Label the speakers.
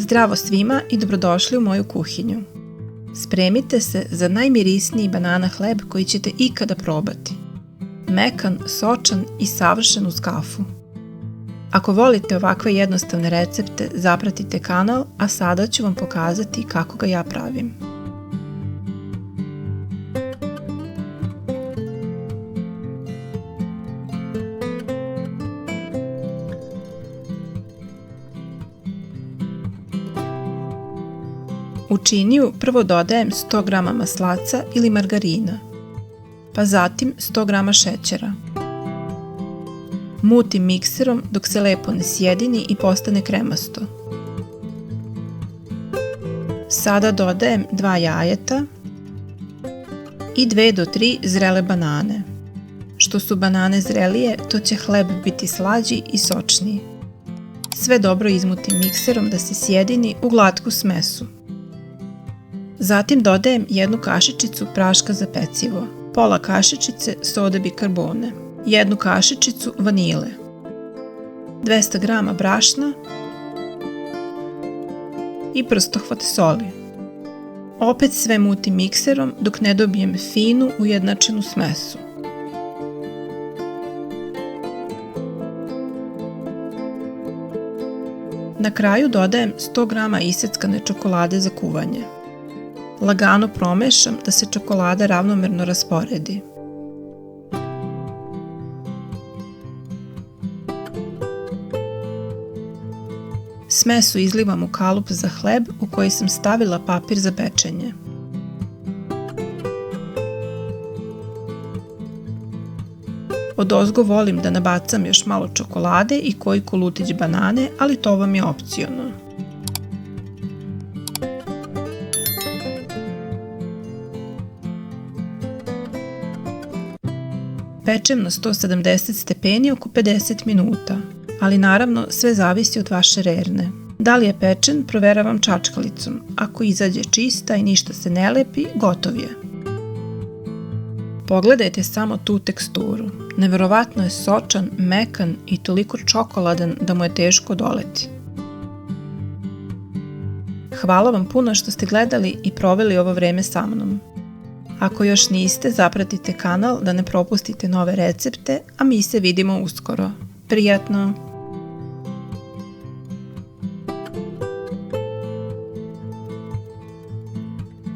Speaker 1: Zdravo svima i dobrodošli u moju kuhinju. Spremite se za najmirisniji banana hleb koji ćete ikada probati. Mekan, sočan i savršen uz kafu. Ako volite ovakve jednostavne recepte, zapratite kanal, a sada ću vam pokazati kako ga ja pravim. U činiju prvo dodajem 100 g maslaca ili margarina, pa zatim 100 g šećera. Mutim mikserom dok se lepo ne sjedini i postane kremasto. Sada dodajem 2 jajeta i 2 do 3 zrele banane. Što su banane zrelije, to će hleb biti slađi i sočniji. Sve dobro izmutim mikserom da se sjedini u glatku smesu. Zatim dodajem 1 kašičicu praška za pecivo, pola kašičice soda bikarbone, 1 kašičicu vanile, 200 g brašna i prstohvat soli. Opet sve mutim mikserom dok ne dobijem finu ujednačenu smesu. Na kraju dodajem 100 g iseckane čokolade za kuvanje. Lagano promešam da se čokolada ravnomerno rasporedi. Smesu izlivam u kalup za hleb u koji sam stavila papir za pečenje. Odozgo volim da nabacam još malo čokolade i koji kolutić banane, ali to vam je opciono. Pečem na 170 stepeni oko 50 minuta, ali naravno sve zavisi od vaše rerne. Da li je pečen, proveravam čačkalicom. Ako izađe čista i ništa se ne lepi, gotov je. Pogledajte samo tu teksturu. Neverovatno je sočan, mekan i toliko čokoladan da mu je teško odoleti. Hvala vam puno što ste gledali i proveli ovo vreme sa mnom. Ako još niste, zapratite kanal da ne propustite nove recepte, a mi se vidimo uskoro. Prijatno!